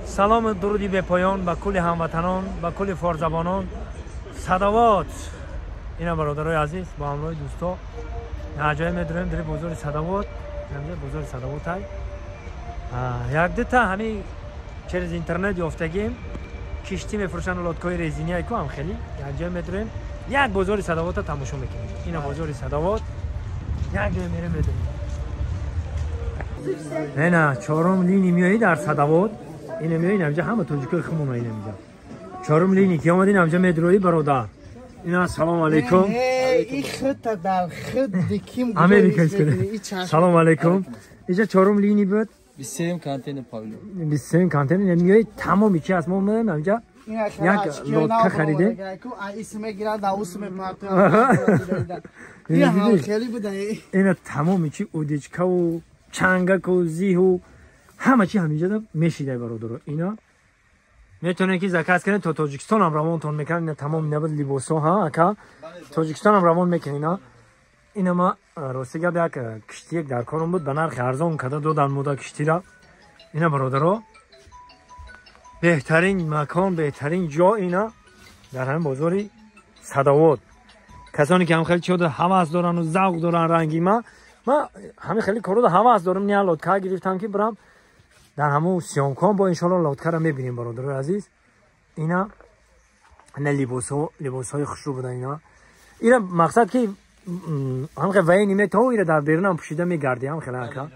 سلام درودی به پایان با کل هموطنان با کل فارزبانان صدوات اینا برادرای عزیز با همراه دوستا نجای میدریم در بازار صدوات همه بازار صدوات های یک دو تا همین через اینترنت یافتگیم کشتی میفروشن لودکای رزینی های هم خیلی یک جای میدریم یک بازار صدوات تماشا میکنیم اینا بازار صدوات یک جای میریم میدریم اینا چهارم لینی میایی در صدوات اینا میایین اینجا همه توجیکای خمون اینا اینجا چهارم لینی که اومدین اینجا مدروی برادر اینا سلام علیکم این خط در خط دکیم سلام علیکم اینجا چهارم لینی بود 23 کانتین پاویلون 23 کانتین یعنی میای تمامی چی از ما اومدن اینجا یک لودکا خریده اسم گیرد اسم مارت این خیلی بوده اینا تمامی چی اودیچکا و چنگک و زیه و همه چی همینجا میشیده برادر اینا میتونه که زکات کنه تو تاجیکستان هم روانتون میکنن تمام نبود لیبوسا ها اکا تاجیکستان هم روان میکنن اینا ما راستی گفت یک کشتی یک در کارم بود به نرخ ارزان کده دو در مودا کشتی را اینا برادرها بهترین مکان بهترین جا اینا در همین بازار صدوات کسانی که هم خیلی چود هوس دارن و ذوق دارن رنگی ما همین خیلی کارو ده هوس دارم نیا لودکا گرفتم که برام در همون سیامکان با انشالله لودکا را میبینیم برادر عزیز اینا نه لباسهای خوشرو بودن اینا مقصد که هم خیلی وی نیمه تا ایره در بیرون هم پوشیده میگردی هم خیلی اکا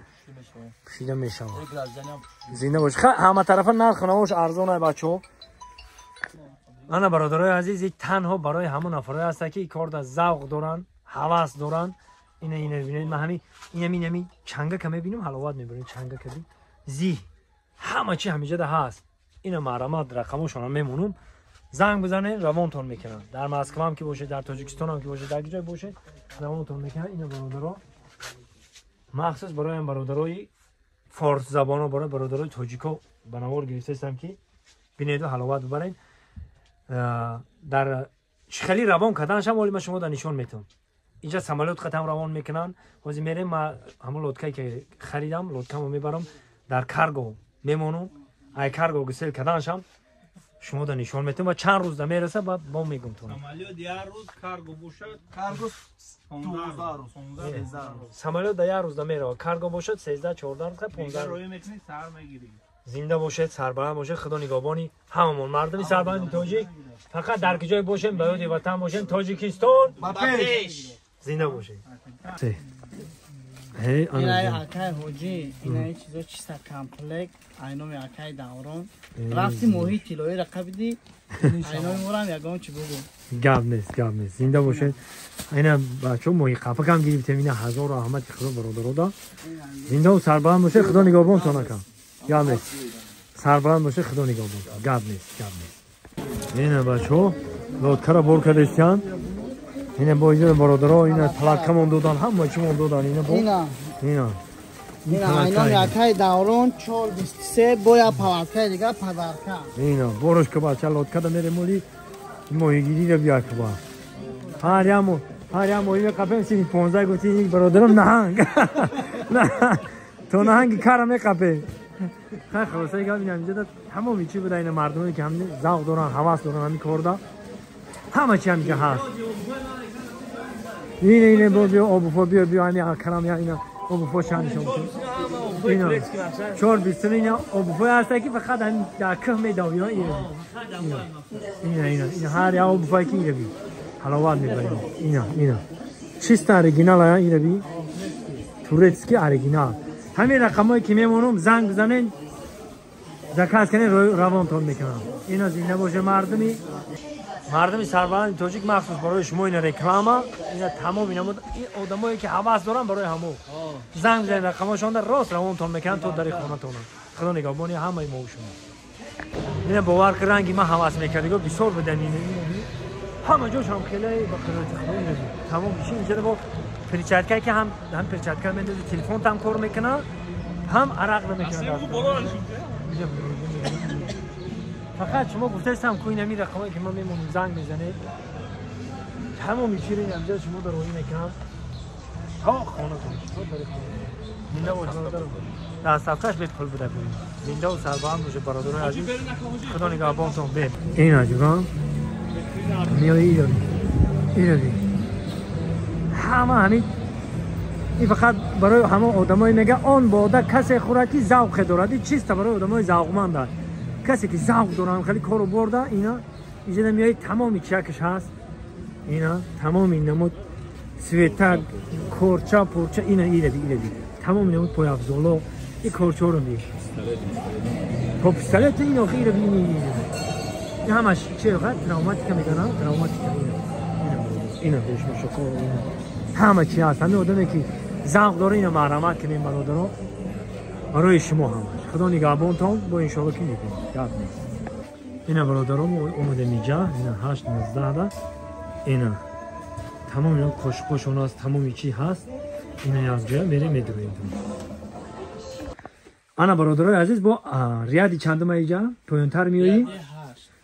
پوشیده میشم زینده باش همه طرفا نرخ نماش ارزانه بچه ها انا برادرای عزیز تنها برای همون نفرای هسته که این کار در ذوق دارن هوس دارن اینا ببینید من همین چنگه که میبینیم حلاوت میبریم چنگه که زی همه چی همینجا ده هست اینا مرامت رقمشون هم میمونم زنگ بزنه روانتون میکنن در مسکو هم که باشه در تاجیکستان هم که باشه در جای باشه روانتون میکنن اینا برادرها مخصوص برای این برادرای فارس زبان و برای برادرای تاجیکو بنوار گرفته هستم که بینید و حلاوت ببرین در خیلی روان کردنش هم ولی من شما در نشان میتونم اینجا سمالوت ختم روان میکنن واسه میریم ما همون لودکایی که خریدم لودکامو میبرم در کارگو میمونم ای کارگو گسل کردنشم شما در نشان میتونم و چند روز میرسه با میگم تو سمالوت یه روز کارگو باشد کارگو 15 سمالوت در یه روز میره کارگو باشد 13 14 روز 15 روی میکنی سر میگیری زنده باشد سربلند باشه خدا نگهبانی هممون مردمی سربلند تاجیک فقط در کجای باشیم به یاد وطن باشیم تاجیکستان با پیش زنده باشه اینا اکای هوجی اینا چیزا چیستا کامپلک اینا می اکای داورون رفتی محیط لوی رقبدی اینا میورم یگام چی بگو گاب نیست زنده باشه اینا بچو محیط قفا کم گرفتیم اینا هزار رحمت خدا برادر دا زنده و سربلند باشه خدا نگهبان تو نکن گاب نیست سربلند باشه خدا نگهبان گاب نیست اینا بچو لودکا را بر کردن اینا با اینجا برادرها اینا پلاکمون دادن همه چیمون دادن اینا یکای داورون 423 بایا پاورکای دیگه پدرکا اینا برش که بچه لودکا دا میره مولی ماهیگیری رو بیا که با هر یه ماهی قپیم سینی 15 گفتی این برادرم نهنگ تو نهنگی کارم میقپه خیلی خلاصه ایگه بینم اینجا دا همه چی بوده این مردمی که همین ذوق دارن حواس دارن همین کار دا همه چی همینجا هست اینه بیا آبوفا بیا همین کرم یا اینا آبوفا چندشون اینا 4-20 اینا آبوفا هسته که فقط همین در که میداوی ها اینا هر یا آبوفایی که ایره بی حلاوت میبریم اینا چیست اریگینال ها ایره بی توریتسکی اریگینال همین رقم هایی که میمونم زنگ بزنین زکات کنین روانتون میکنم اینا زنده باشه مردمی سربلند تاجیک مخصوص برای شما این رکلامه اینا تمام اینا این آدمایی که حواس دارن برای همو زنگ بزنید رقمشون در راست روانتون میکنن تو در خونتون خدا نگهبانی همه ما و شما اینا باور که رنگی ما حواس میکردیم بسیار بدن اینا همه جوش هم خیلی با قدرت خدا اینا تمام میشه اینجا با پرچاتکای که هم پرچاتکای میندازه تلفن هم کار میکنه هم عرق رو میکنه فقط شما گفتستم کوی نمی رقمایی که ما میمونیم زنگ میزنه همون میچیرین همجا شما در روی میکنم تا خانه کنید تا داره خانه دستافکش به پول بده کنیم زنده و سربلند باشه برادران عزیز خدا نگهبانتون بید این آجوگان میایی ایرانی همه همین این فقط برای همه آدمای میگه آن باده کسی خوراکی ذوق دارد چیست برای آدمای ذوقمند کسی که ذوق دارن خیلی کارو برده اینا اینجا میای تمامی چکش هست اینا تمام این نمود سویتر کورچا پورچا اینا ایره تمام نمود پای افزولا این کورچا رو میگه خب پستلت اینا خیره بینی این همش چه وقت تراوماتیک میگن تراوماتیک اینا بهش مشکل همه چی هست همه آدمی که ذوق داره اینا مرحمت کنیم برادران برای شما همش خدا نگهبانتون با انشالله که میکنیم گپ نیست اینا برادران اومده میجا اینا 8 19 اینا تمام اینا خوشخوشون هست تمامی چی هست اینا از جا میره میدونیم انا برادرای عزیز با ریادی چندم اینجا پایانتر میایی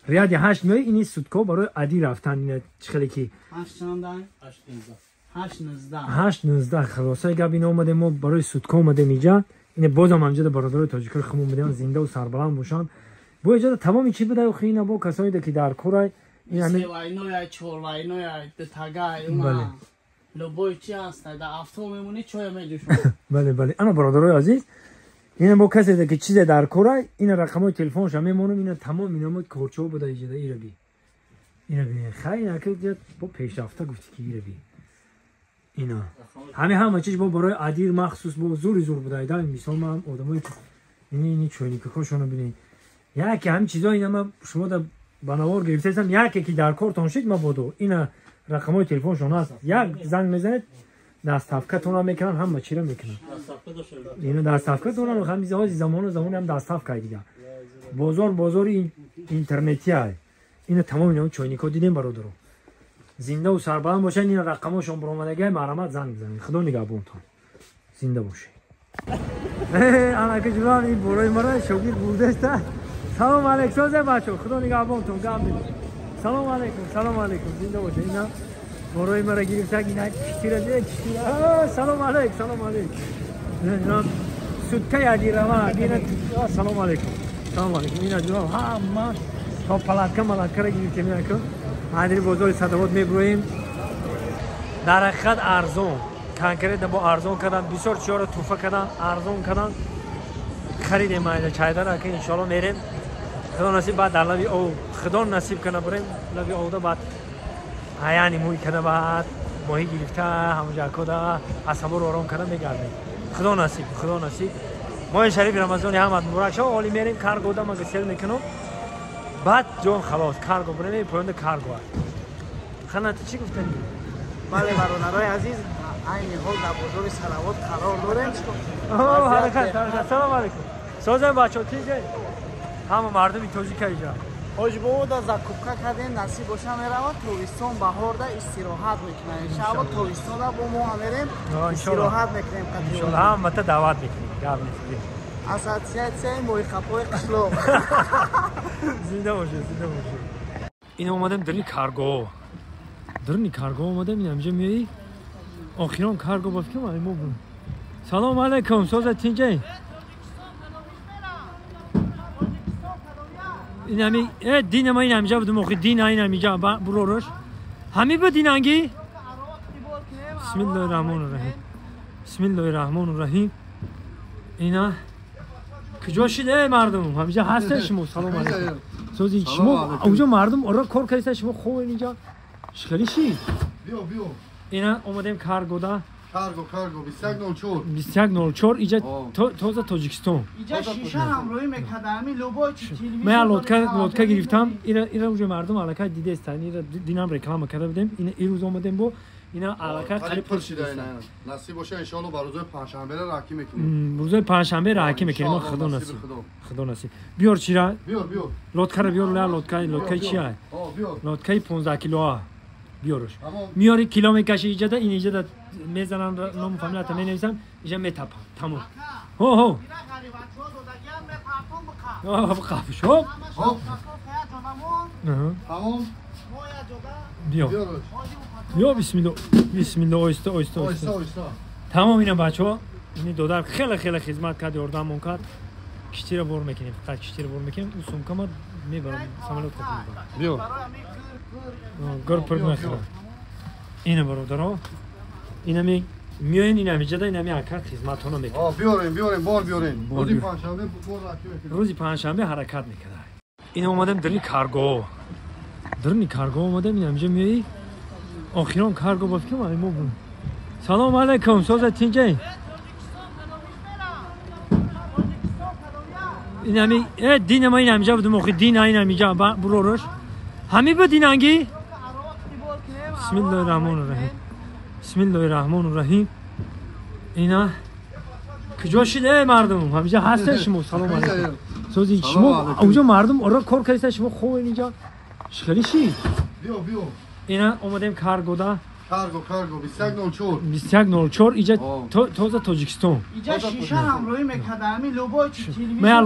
ریادی 8 میایی اینی سودکو برای عادی رفتن اینا چخلی کی 8 19 خلاصه گپ اینا اومده ما برای سودکو اومده میجا این بازم امجد برادرای تاجیکر خمون میدن زنده و سربلند باشن با اجازه تمامی چی بده خینا با کسایی که در کورای این همه واینوی چولوینوی تاگای اونا لوبوی چی هست در افتو میمونی چوی میجوشون بله انا برادرای عزیز این با کسی که چیز در کورای این رقمای تلفنش هم میمونم اینا تمام اینا کورچو بده اجازه اینا بی خیلی نکرد با پیشرفته گفتی که اینا بی اینا همه چیز با برای عادی مخصوص با زور بده اینا مثلا من آدمایی اینی چونی که خوشونو ببینید یکی هم چیزا اینا ما شما در بناور گرفتم یکی که در کار تونشید ما بودو اینا رقمای تلفنشون هست یک زنگ میزنید دستافکتون رو میکنن همه چی رو میکنن اینا دستافکتون رو هم میزه زمان هم دستافک دیگه بازار اینترنتی های اینا تمام اینا چوینیکو دیدیم برادرو زنده و سربلند باشن این رقماشون برآمدگی مرحمت زنگ بزنید خدا نگهبانتون زنده باشید انا که جوان این برای مرا شوگیر بوده است سلام علیکم سوزه بچو خدا نگهبانتون گام بدید سلام علیکم زنده باشید اینا برای مرا گرفت اینا کشتی سلام علیکم اینا سودکه یادی روا اینا سلام علیکم اینا جوان ها ما تا پلاتکا را گرفتیم اینا که عادی بازار صدوات میبرویم در حقیقت ارزون کنکریت با ارزون کردن بسیار چیزا رو توفه کردن ارزون کردن خریدیم ما چایدار را که ان شاء الله میریم خدا نصیب بعد در لبی او خدا نصیب کنه بریم لبی او بعد یعنی موی کنه بعد ماهی گرفته همونجا کدا اصحاب رو آرام کنه میگردیم خدا نصیب ما شریف رمضان احمد مبارک شه عالی میریم کارگو دا ما گسل میکنم بعد جون خلاص کارگو بریم پوند کارگو خنات چی گفتن بله برادرای عزیز این حال در بازار صلوات قرار داریم حرکت سلام علیکم سوزن بچه تیجه همه مردمی توجیه اینجا حجبو دا زکوبکا کردیم نصیب باشه میرواد تویستان بهار دا استراحت میکنیم انشاءالله تویستان دا با ما میریم استراحت میکنیم انشاءالله هم مت دعوت میکنیم گپ نیست اساسیت موی خپوی قشلو زنده باشه این اومدم درنی کارگو اومدم اینجا میای آخران کارگو با فکر ما سلام علیکم سوزه تیجه این همی دین ما این همینجا بودم موقع دین این همینجا بروش همی با دین هنگی بسم الله الرحمن الرحیم اینا کجا شده مردم همینجا هسته شما سلام علیکم سوزی شما اونجا مردم آره کار کردید شما خوب اینجا خیلی چی بیو اینا اومدیم کارگو دا کارگو 2104 اینجا توزا تاجیکستان اینجا شیشه هم روی مکدمی لوبای تلویزیون من لودکا گرفتم اینا اونجا مردم علاقه دیده استن اینا دینم رکلام کرده بودیم این روز اومدیم با اینا علاقه قریب پر شده اینا نصیب باشه ان شاء الله بر روز پنجشنبه راکی میکنیم روز پنجشنبه راکی میکنیم خدا نصیب بیار چیرا بیار لودکا رو بیار لودکا چیه بیار لودکا 15 کیلو بیارش میاری کیلو میکشی اینجا اینجا میزنن نام فامیلات مینویسم اینجا میتپم تمام هو قافش هو تمام بیا بسم الله آیسته تمام اینا بچه‌ها اینی دادر خیلی خیلی خدمت کرد یاردممون کرد کشتی رو بر میکنیم فقط کشتی رو بر میکنیم اون سمکه ما میبرم ساملوت کپی بیا گر پر میخوام اینه برادرها اینا میاین اینا میجدا اینا می حرکت خدمتونه میکنه بیارین بار بیارین بار روزی بیارین. پنجشنبه بار راکی میکنیم روزی پنجشنبه حرکت میکنه اینا اومدم درنی کارگو درنی کارگو اومدم اینا اینجا میای آخرام کارگو با فکر من مو سلام علیکم سوزا تینجای اینا می دین ما اینا اینجا بودم آخه دین اینا اینجا بروش همین به دینانگی بسم الله الرحمن الرحیم بسم الله الرحمن الرحیم اینا کجا شده مردم همینجا هست شما سلام علیکم سوزی شما اونجا مردم آره کار کردید شما خوب اینجا خیلی چی بیا اینا اومدیم کارگودا کارگو 2104 2104 اینجا تازه تاجیکستان اینجا شیشه هم روی میکدمی لوبای چی تلویزیون من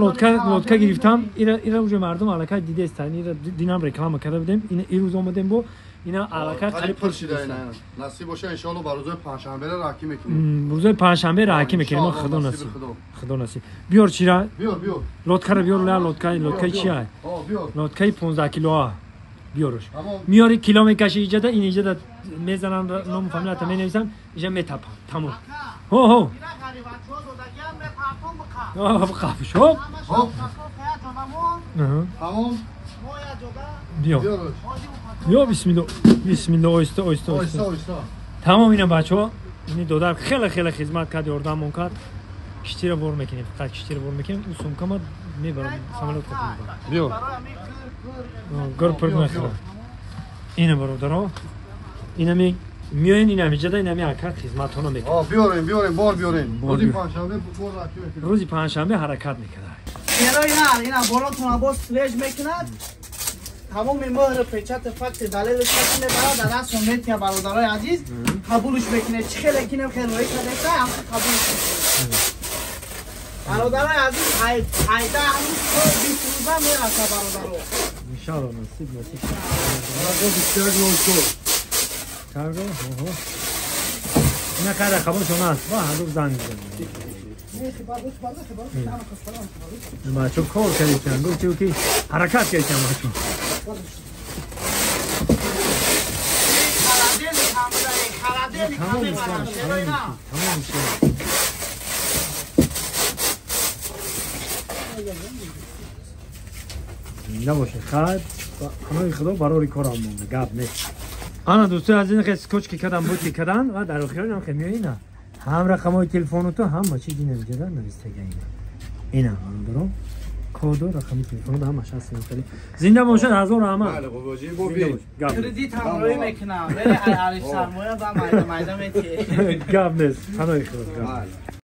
لودکا گرفتم اینا اونجا مردم علاقه دیده استانی اینا دینم رکلام کرده بودیم این روز اومدیم با اینا علاقه قریب پر شده اینا نصیب باشه ان شاء الله بر روز پنجشنبه راکی میکنیم روز پنجشنبه راکی میکنیم خدا نصیب بیار چیرا بیار لودکا رو بیار لودکای چیه بیار لودکای 15 کیلو بیارش میاری کیلو میکشی اینجا این اینجا میزنن نام فامیلت مینویسن اینجا میتپن تمام هو خفش تمام بیا بسم الله آیسته تمام اینا بچه‌ها این دادر خیلی خیلی خدمت کرد یاردممون کرد کشتی رو بر میکنیم فقط کشتی رو بر میکنیم اون سمکه ما میبرم ساملوت کپی بیا گر پر میخوام اینه برادرها اینا میاین اینا میجدا اینا می حرکت خدمتونه میکنه بیارین بار بیارین روزی پنجشنبه بار راکی میکنیم روزی پنجشنبه حرکت میکنه اینا بالاتون باز فلش میکند تمام مهر پیچت فکت دلیلش میکنه برای دست و میتیا برادرای عزیز قبولش میکنه چه خیلی کنه خیلی روی کرده هم قبولش میکنه برادرای عزیز هایده همون تو 20 روزه میرسه برادرو انشاءالله نصیب کارگو 2104 کارگو اینا کار خبر شما است با هر روز زنگ میزنه ما چون کار کردیم گفتیم که حرکت کردیم ما تمام شد نباشه خد همه خدا برای کارم مونده گپ نیست انا دوستان از این اسکوچ که کردم بود که کردن و در آخر هم که میایینا هم رقمای تلفن تو هم چیزی نمیجدن نوشته اینا درو کد و رقم تلفن هم هست خیلی زنده باشد هزار رحمت بله باباجی بو بی کردیت هم روی میکنم ولی عارف سرمایه با مایده میتی گپ نیست پناه خدا